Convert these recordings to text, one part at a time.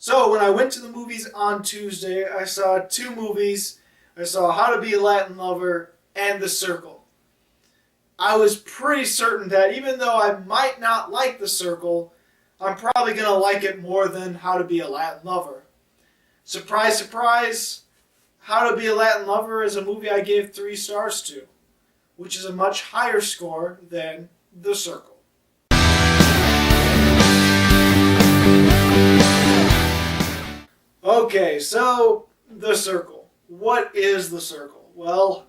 So when I went to the movies on Tuesday, I saw two movies. I saw How to Be a Latin Lover and The Circle. I was pretty certain that even though I might not like The Circle, I'm probably going to like it more than How to Be a Latin Lover. Surprise, surprise, How to Be a Latin Lover is a movie I gave 3 stars to, which is a much higher score than The Circle. Okay, so The Circle. What is The Circle? Well,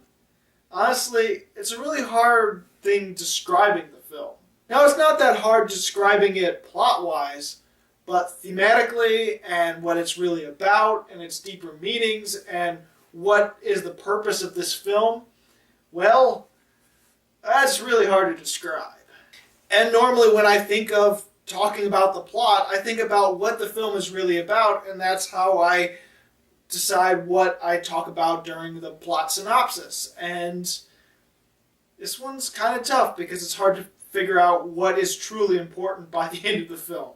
honestly, it's a really hard thing describing the film. Now, it's not that hard describing it plot-wise, but thematically and what it's really about and its deeper meanings and what is the purpose of this film, well, that's really hard to describe. And normally when I think of talking about the plot, I think about what the film is really about, and that's how I decide what I talk about during the plot synopsis. And this one's kind of tough because it's hard to figure out what is truly important by the end of the film.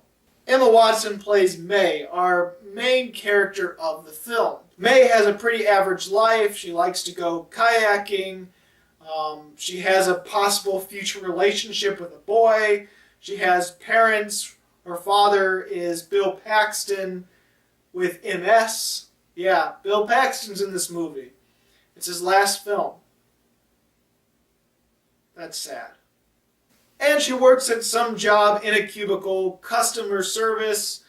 Emma Watson plays May, our main character of the film. May has a pretty average life. She likes to go kayaking. She has a possible future relationship with a boy. She has parents. Her father is Bill Paxton with MS. Yeah, Bill Paxton's in this movie. It's his last film. That's sad. And she works at some job in a cubicle, customer service,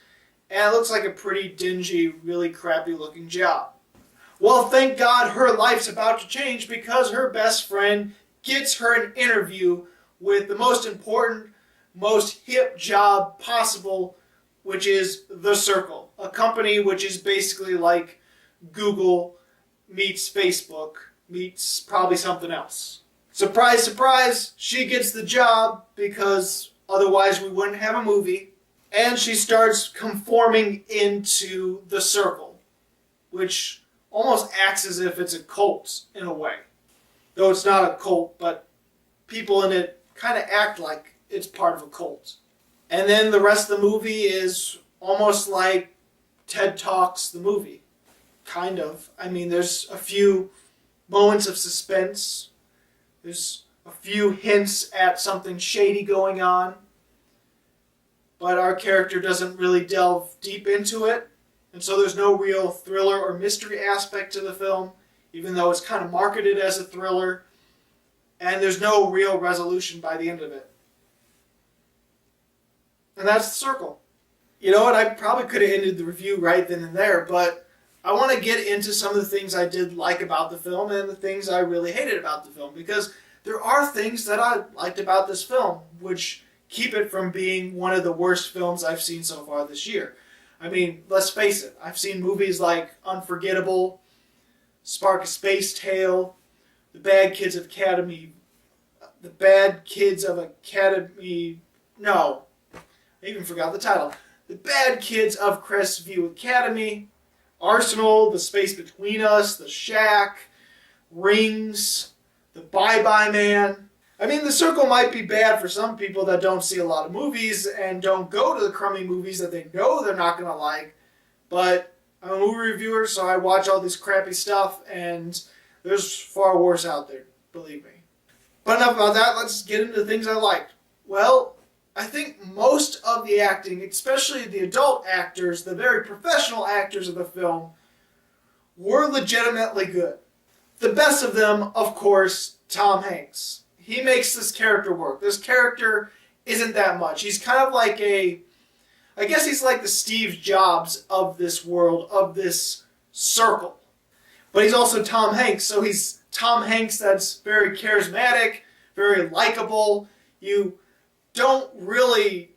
and it looks like a pretty dingy, really crappy looking job. Well, thank God her life's about to change because her best friend gets her an interview with the most important, most hip job possible, which is The Circle, a company which is basically like Google meets Facebook meets probably something else. Surprise, surprise, she gets the job because otherwise we wouldn't have a movie. And she starts conforming into The Circle, which almost acts as if it's a cult in a way. Though it's not a cult, but people in it kind of act like it's part of a cult. And then the rest of the movie is almost like TED Talks, the movie. Kind of. I mean, there's a few moments of suspense. There's a few hints at something shady going on. But our character doesn't really delve deep into it. And so there's no real thriller or mystery aspect to the film, even though it's kind of marketed as a thriller. And there's no real resolution by the end of it. And that's The Circle. You know what? I probably could have ended the review right then and there, but I want to get into some of the things I did like about the film and the things I really hated about the film, because there are things that I liked about this film, which keep it from being one of the worst films I've seen so far this year. I mean, let's face it, I've seen movies like Unforgettable, Spark a Space Tale, The Bad Kids of Academy, no, I even forgot the title. The Bad Kids of Crestview Academy, Arsenal, The Space Between Us, The Shack, Rings, The Bye-Bye Man. I mean, The Circle might be bad for some people that don't see a lot of movies and don't go to the crummy movies that they know they're not going to like, but I'm a movie reviewer, so I watch all this crappy stuff, and there's far worse out there, believe me. But enough about that, let's get into the things I liked. Well, I think most of the acting, especially the adult actors, the very professional actors of the film, were legitimately good. The best of them, of course, Tom Hanks. He makes this character work. This character isn't that much. He's kind of like I guess he's like the Steve Jobs of this world, of this circle. But he's also Tom Hanks, so he's Tom Hanks that's very charismatic, very likable. You don't really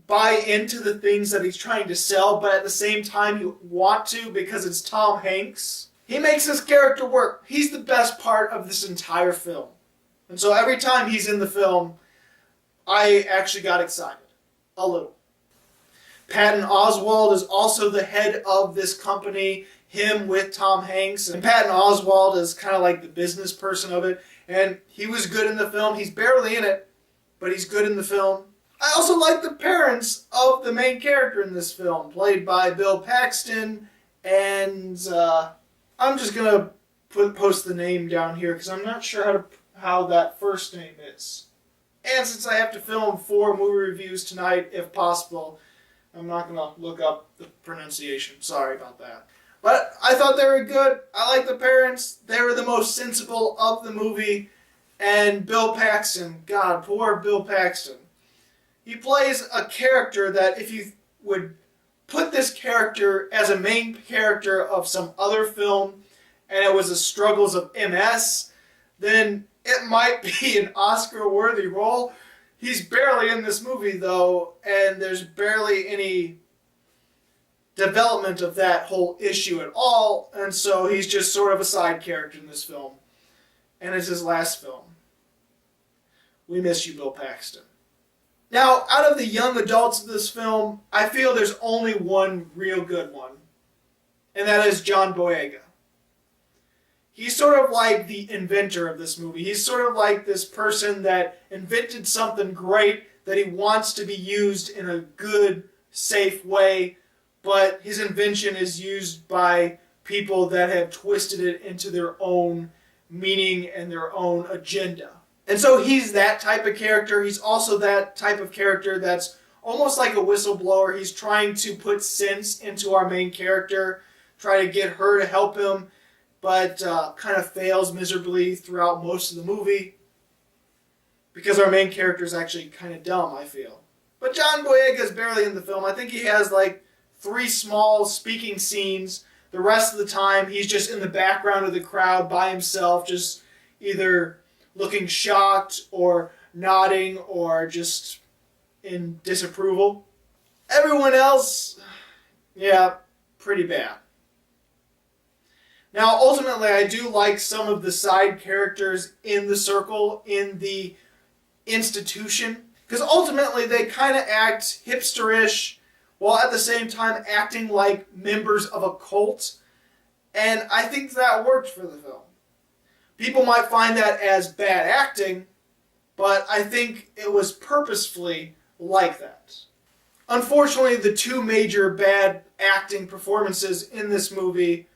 buy into the things that he's trying to sell, but at the same time you want to because it's Tom Hanks. He makes this character work. He's the best part of this entire film. And so every time he's in the film, I actually got excited. A little. Patton Oswalt is also the head of this company, him with Tom Hanks. And Patton Oswalt is kind of like the business person of it. And he was good in the film. He's barely in it, but he's good in the film. I also like the parents of the main character in this film, played by Bill Paxton, and I'm just gonna post the name down here because I'm not sure how that first name is. And since I have to film 4 movie reviews tonight, if possible, I'm not gonna look up the pronunciation. Sorry about that. But I thought they were good. I like the parents. They were the most sensible of the movie. And Bill Paxton, God, poor Bill Paxton. He plays a character that if you would put this character as a main character of some other film and it was the struggles of MS, then it might be an Oscar-worthy role. He's barely in this movie, though, and there's barely any development of that whole issue at all, and so he's just sort of a side character in this film. And it's his last film. We miss you, Bill Paxton. Now, out of the young adults of this film, I feel there's only one real good one, and that is John Boyega. He's sort of like the inventor of this movie. He's sort of like this person that invented something great that he wants to be used in a good, safe way, but his invention is used by people that have twisted it into their own meaning and their own agenda. And so he's that type of character. He's also that type of character that's almost like a whistleblower. He's trying to put sense into our main character, try to get her to help him, but kind of fails miserably throughout most of the movie because our main character is actually kind of dumb, I feel. But John Boyega is barely in the film. I think he has like 3 small speaking scenes. The rest of the time, he's just in the background of the crowd by himself, just either looking shocked or nodding or just in disapproval. Everyone else, yeah, pretty bad. Now, ultimately, I do like some of the side characters in the circle, in the institution, because ultimately they kind of act hipsterish while at the same time acting like members of a cult, and I think that worked for the film. People might find that as bad acting, but I think it was purposefully like that. Unfortunately, the 2 major bad acting performances in this movie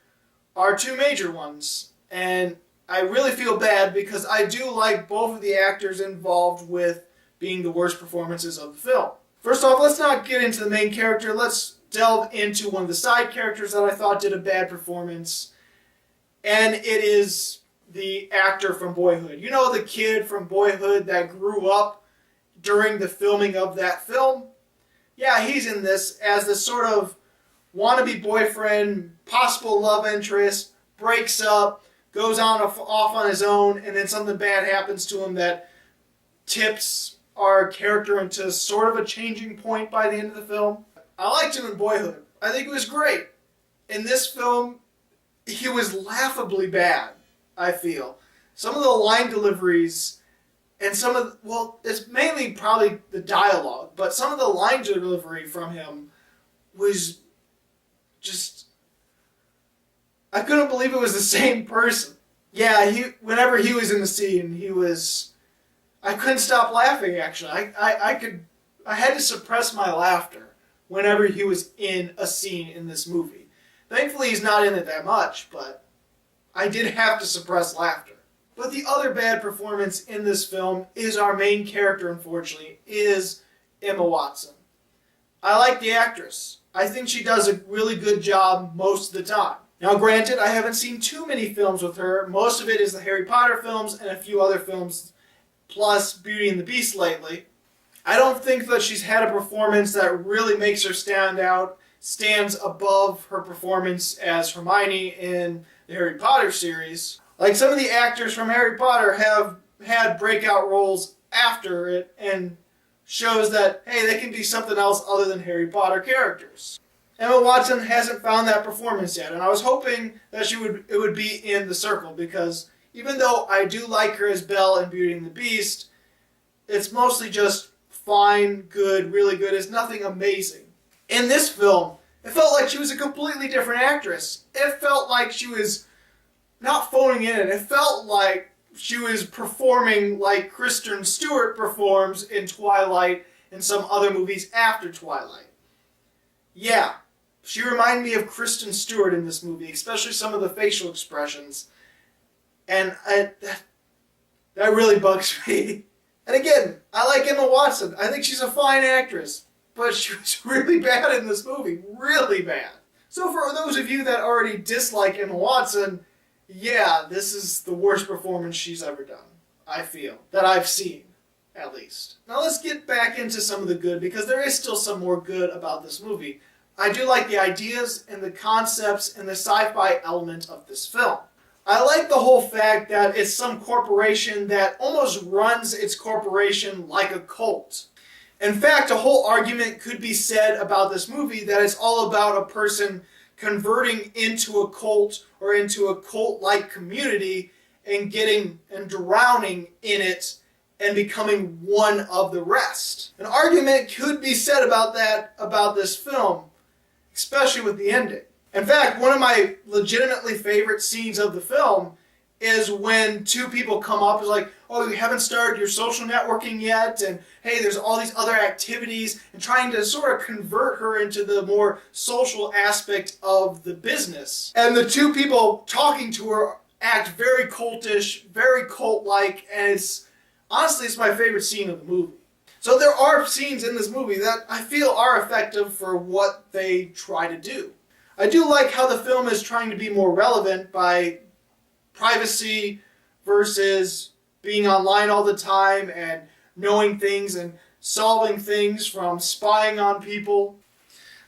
are 2 major ones, and I really feel bad because I do like both of the actors involved with being the worst performances of the film. First off, let's not get into the main character. Let's delve into one of the side characters that I thought did a bad performance, and it is the actor from Boyhood. You know, the kid from Boyhood that grew up during the filming of that film? Yeah, he's in this as this sort of wannabe boyfriend, possible love interest, breaks up, goes on off on his own, and then something bad happens to him that tips our character into sort of a changing point by the end of the film. I liked him in Boyhood. I think it was great. In this film, he was laughably bad, I feel. Some of the line deliveries and some of, well, it's mainly probably the dialogue, but some of the line delivery from him was just, I couldn't believe it was the same person. Yeah, whenever he was in the scene, I couldn't stop laughing, actually. I had to suppress my laughter whenever he was in a scene in this movie. Thankfully, he's not in it that much, but I did have to suppress laughter. But the other bad performance in this film is our main character, unfortunately, is Emma Watson. I like the actress. I think she does a really good job most of the time. Now, granted, I haven't seen too many films with her. Most of it is the Harry Potter films and a few other films, plus Beauty and the Beast lately. I don't think that she's had a performance that really makes her stand out, stands above her performance as Hermione in the Harry Potter series. Like, some of the actors from Harry Potter have had breakout roles after it and shows that, hey, they can be something else other than Harry Potter characters. Emma Watson hasn't found that performance yet, and I was hoping that it would be in The Circle, because even though I do like her as Belle in Beauty and the Beast, it's mostly just fine, good, really good. It's nothing amazing. In this film, it felt like she was a completely different actress. It felt like she was not phoning in. It felt like she was performing like Kristen Stewart performs in Twilight in some other movies after Twilight. Yeah, she reminded me of Kristen Stewart in this movie, especially some of the facial expressions. And that really bugs me. And again, I like Emma Watson. I think she's a fine actress. But she was really bad in this movie. Really bad. So for those of you that already dislike Emma Watson, yeah, this is the worst performance she's ever done. I feel. That I've seen, at least. Now let's get back into some of the good, because there is still some more good about this movie. I do like the ideas and the concepts and the sci-fi element of this film. I like the whole fact that it's some corporation that almost runs its corporation like a cult. In fact, a whole argument could be said about this movie that it's all about a person converting into a cult or into a cult-like community and getting and drowning in it and becoming one of the rest. An argument could be said about that, about this film, especially with the ending. In fact, one of my legitimately favorite scenes of the film is when two people come up, is like, oh, you haven't started your social networking yet, and hey, there's all these other activities, and trying to sort of convert her into the more social aspect of the business. And the two people talking to her act very cultish, very cult-like, and honestly, it's my favorite scene of the movie. So there are scenes in this movie that I feel are effective for what they try to do. I do like how the film is trying to be more relevant by privacy versus being online all the time and knowing things and solving things from spying on people.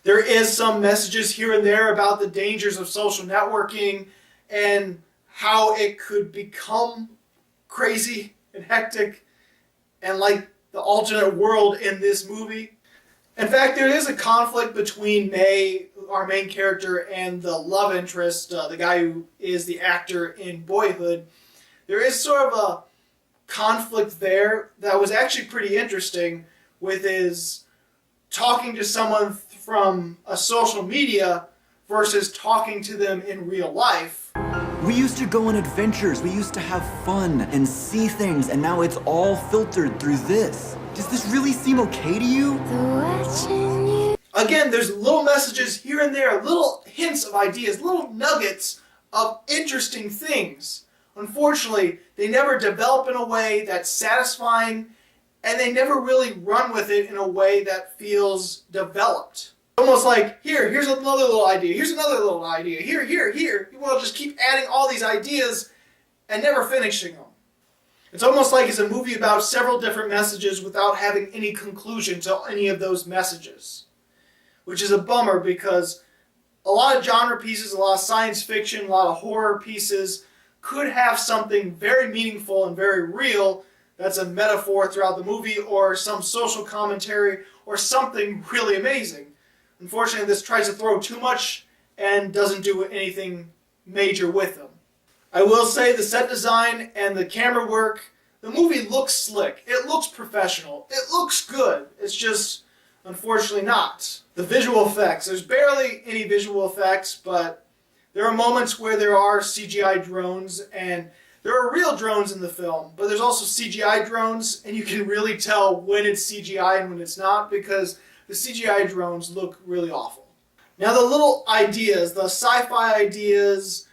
There is some messages here and there about the dangers of social networking and how it could become crazy and hectic and like the alternate world in this movie. In fact, there is a conflict between May, our main character, and the love interest, the guy who is the actor in Boyhood. There is sort of a conflict there that was actually pretty interesting, with his talking to someone from a social media versus talking to them in real life. We used to go on adventures, we used to have fun and see things, and now it's all filtered through this. Does this really seem okay to you? Again, there's little messages here and there, little hints of ideas, little nuggets of interesting things. Unfortunately, they never develop in a way that's satisfying, and they never really run with it in a way that feels developed. Almost like, here's another little idea, here's another little idea, here. Well, just keep adding all these ideas and never finishing them. It's almost like it's a movie about several different messages without having any conclusion to any of those messages. Which is a bummer, because a lot of genre pieces, a lot of science fiction, a lot of horror pieces could have something very meaningful and very real that's a metaphor throughout the movie, or some social commentary, or something really amazing. Unfortunately, this tries to throw too much and doesn't do anything major with them. I will say the set design and the camera work, the movie looks slick. It looks professional. It looks good. It's just, unfortunately, not. The visual effects. There's barely any visual effects, but there are moments where there are CGI drones, and there are real drones in the film, but there's also CGI drones, and you can really tell when it's CGI and when it's not, because the CGI drones look really awful. Now the little ideas, the sci-fi ideas,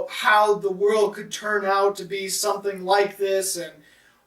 how the world could turn out to be something like this, and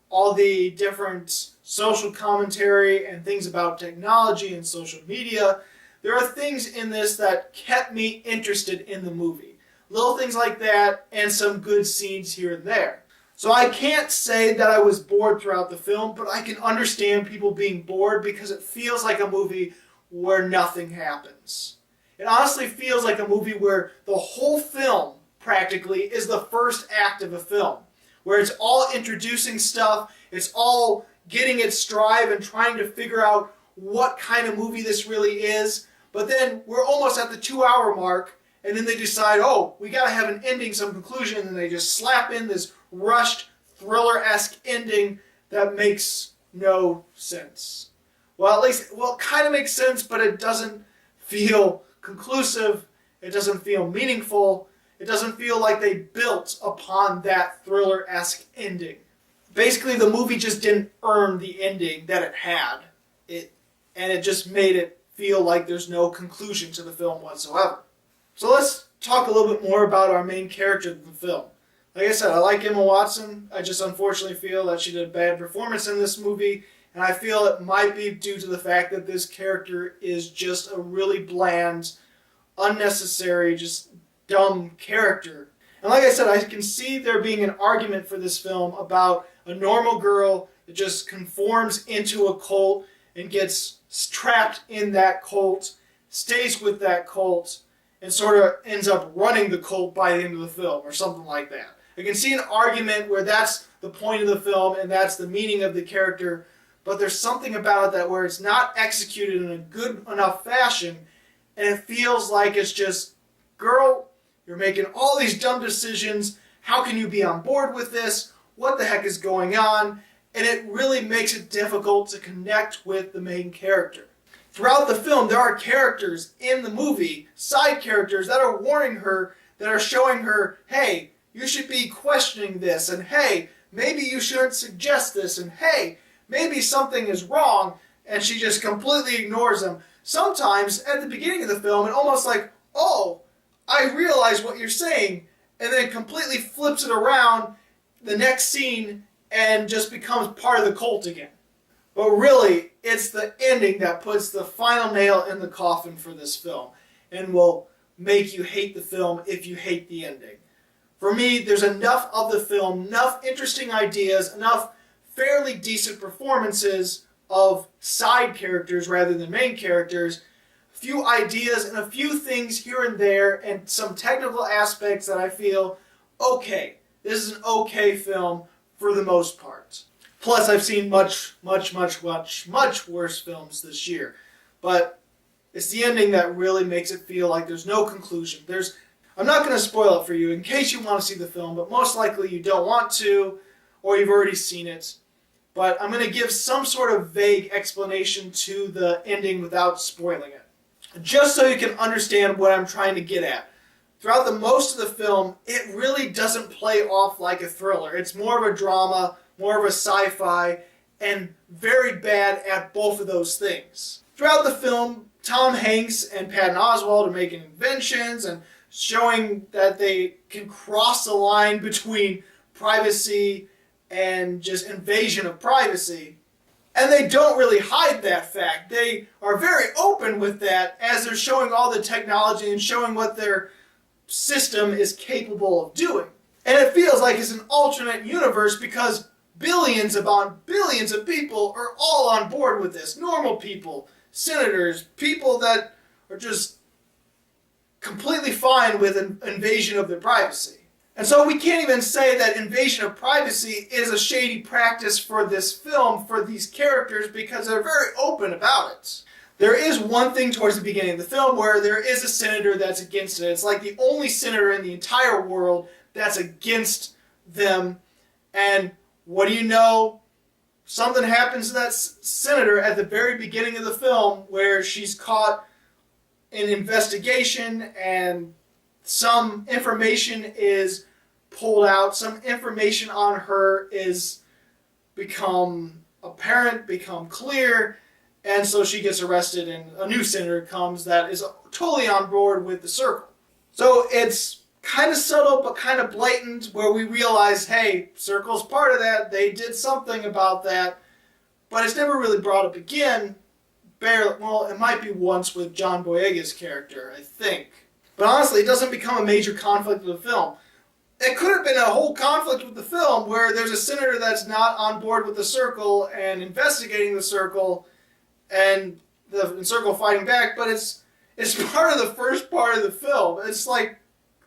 all the different social commentary and things about technology and social media, there are things in this that kept me interested in the movie. Little things like that, and some good scenes here and there. So I can't say that I was bored throughout the film, but I can understand people being bored because it feels like a movie where nothing happens. It honestly feels like a movie where the whole film, practically, is the first act of a film. Where it's all introducing stuff, it's all getting its stride and trying to figure out what kind of movie this really is. But then we're almost at the 2-hour mark, and then they decide, oh, we gotta have an ending, some conclusion, and they just slap in this rushed, thriller-esque ending that makes no sense. Well, at least, it kind of makes sense, but it doesn't feel conclusive, it doesn't feel meaningful, it doesn't feel like they built upon that thriller-esque ending. Basically, the movie just didn't earn the ending that it had. And it just made it feel like there's no conclusion to the film whatsoever. So let's talk a little bit more about our main character in the film. Like I said, I like Emma Watson. I just unfortunately feel that she did a bad performance in this movie, and I feel it might be due to the fact that this character is just a really bland, unnecessary, just dumb character. And like I said, I can see there being an argument for this film about a normal girl that just conforms into a cult and gets trapped in that cult, stays with that cult, and sort of ends up running the cult by the end of the film or something like that. I can see an argument where that's the point of the film and that's the meaning of the character, but there's something about it that where it's not executed in a good enough fashion, and it feels like it's just, girl, you're making all these dumb decisions. How can you be on board with this? What the heck is going on? And it really makes it difficult to connect with the main character. Throughout the film, there are characters in the movie, side characters, that are warning her, that are showing her, hey, you should be questioning this, and hey, maybe you shouldn't suggest this, and hey, maybe something is wrong, and she just completely ignores them. Sometimes, at the beginning of the film, it almost like, oh, I realize what you're saying, and then completely flips it around the next scene and just becomes part of the cult again. But really, it's the ending that puts the final nail in the coffin for this film and will make you hate the film if you hate the ending. For me, there's enough of the film, enough interesting ideas, enough fairly decent performances of side characters rather than main characters, a few ideas and a few things here and there, and some technical aspects that I feel, okay, this is an okay film for the most part. Plus, I've seen much worse films this year. But it's the ending that really makes it feel like there's no conclusion. I'm not going to spoil it for you in case you want to see the film, but most likely you don't want to, or you've already seen it. But I'm going to give some sort of vague explanation to the ending without spoiling it, just so you can understand what I'm trying to get at. Throughout the most of the film, it really doesn't play off like a thriller. It's more of a drama, more of a sci-fi, and very bad at both of those things. Throughout the film, Tom Hanks and Patton Oswalt are making inventions and showing that they can cross the line between privacy and just invasion of privacy. And they don't really hide that fact. They are very open with that as they're showing all the technology and showing what their system is capable of doing. And it feels like it's an alternate universe because billions upon billions of people are all on board with this. Normal people, senators, people that are just completely fine with an invasion of their privacy. And so we can't even say that invasion of privacy is a shady practice for this film, for these characters, because they're very open about it. There is one thing towards the beginning of the film where there is a senator that's against it. It's like the only senator in the entire world that's against them. And what do you know? Something happens to that senator at the very beginning of the film where she's caught in investigation and some information is pulled out, some information on her is become apparent, become clear, and so she gets arrested and a new senator comes that is totally on board with the circle. So it's kind of subtle but kind of blatant where we realize, hey, circle's part of that, they did something about that, but it's never really brought up again. Barely, well, it might be once with John Boyega's character, I think. But honestly, it doesn't become a major conflict with the film. It could have been a whole conflict with the film where there's a senator that's not on board with the circle and investigating the circle and the circle fighting back, but it's part of the first part of the film. It's like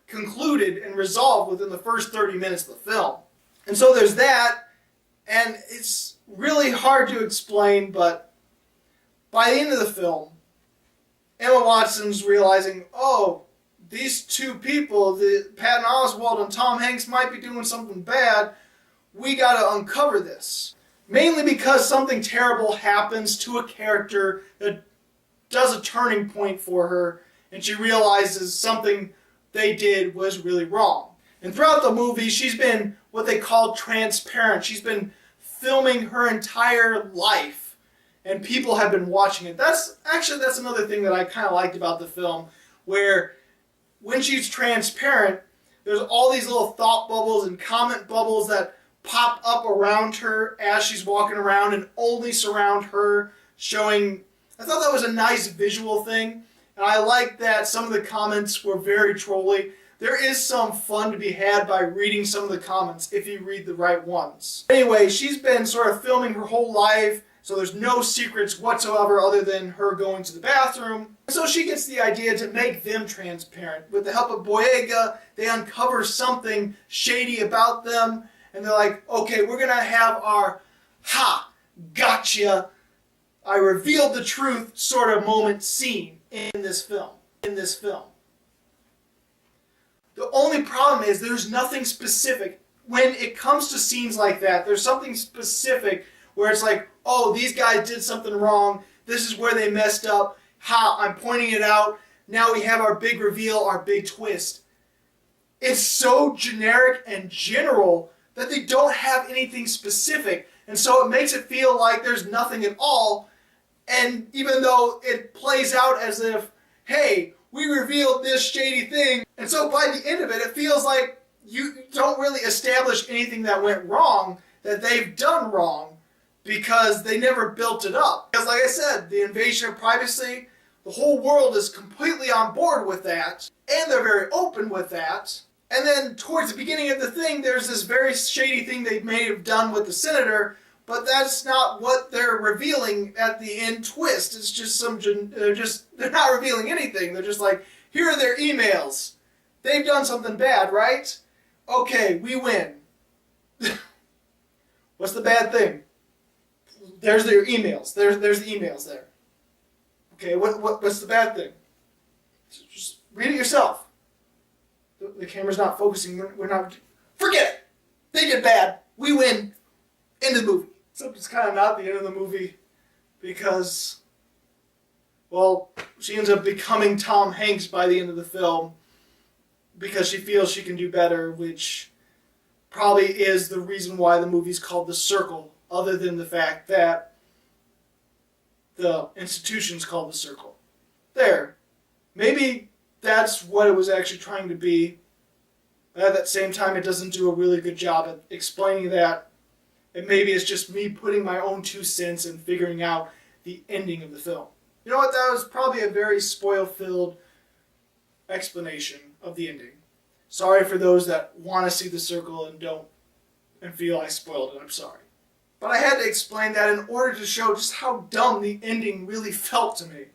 concluded and resolved within the first 30 minutes of the film. And so there's that, and it's really hard to explain, but by the end of the film, Emma Watson's realizing, oh, these two people, Patton Oswalt and Tom Hanks, might be doing something bad. We gotta uncover this. Mainly because something terrible happens to a character that does a turning point for her, and she realizes something they did was really wrong. And throughout the movie, she's been what they call transparent. She's been filming her entire life and people have been watching it. That's another thing that I kind of liked about the film, where when she's transparent, there's all these little thought bubbles and comment bubbles that pop up around her as she's walking around and only surround her, showing... I thought that was a nice visual thing, and I like that some of the comments were very trolly. There is some fun to be had by reading some of the comments if you read the right ones. Anyway, she's been sort of filming her whole life, so there's no secrets whatsoever other than her going to the bathroom. So she gets the idea to make them transparent. With the help of Boyega, they uncover something shady about them, and they're like, okay, we're going to have our, ha, gotcha, I revealed the truth sort of moment scene in this film. The only problem is there's nothing specific. When it comes to scenes like that, there's something specific where it's like, oh, these guys did something wrong. This is where they messed up. Ha, I'm pointing it out. Now we have our big reveal, our big twist. It's so generic and general that they don't have anything specific. And so it makes it feel like there's nothing at all. And even though it plays out as if, hey, we revealed this shady thing, and so by the end of it, it feels like you don't really establish anything that went wrong, that they've done wrong, because they never built it up. Because like I said, the invasion of privacy, the whole world is completely on board with that, and they're very open with that. And then towards the beginning of the thing, there's this very shady thing they may have done with the senator, but that's not what they're revealing at the end twist. It's just they're not revealing anything. They're just like, here are their emails. They've done something bad, right? Okay, we win. What's the bad thing? There's their emails. There's the emails there. Okay, what's the bad thing? Just read it yourself. The camera's not focusing. We're not... Forget it! They did bad. We win. End of the movie. Except it's kind of not the end of the movie because, well, she ends up becoming Tom Hanks by the end of the film because she feels she can do better, which probably is the reason why the movie's called The Circle, other than the fact that the institution's called The Circle. There. Maybe that's what it was actually trying to be, but at that same time it doesn't do a really good job at explaining that. And maybe it's just me putting my own 2 cents and figuring out the ending of the film. You know what? That was probably a very spoil-filled explanation of the ending. Sorry for those that want to see The Circle and don't and feel I spoiled it. I'm sorry. But I had to explain that in order to show just how dumb the ending really felt to me.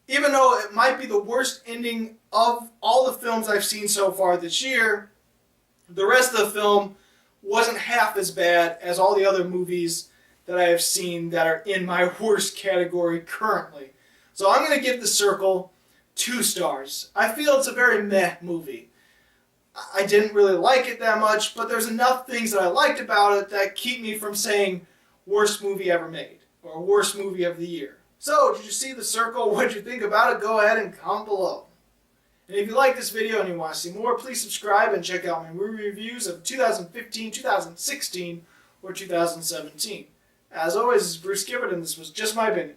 Even though it might be the worst ending of all the films I've seen so far this year, the rest of the film wasn't half as bad as all the other movies that I have seen that are in my worst category currently. So I'm going to give The Circle 2 stars. I feel it's a very meh movie. I didn't really like it that much, but there's enough things that I liked about it that keep me from saying worst movie ever made or worst movie of the year. So, did you see The Circle? What did you think about it? Go ahead and comment below. And if you like this video and you want to see more, please subscribe and check out my movie reviews of 2015, 2016, or 2017. As always, this is BruceGifford, and this was Just My Opinion.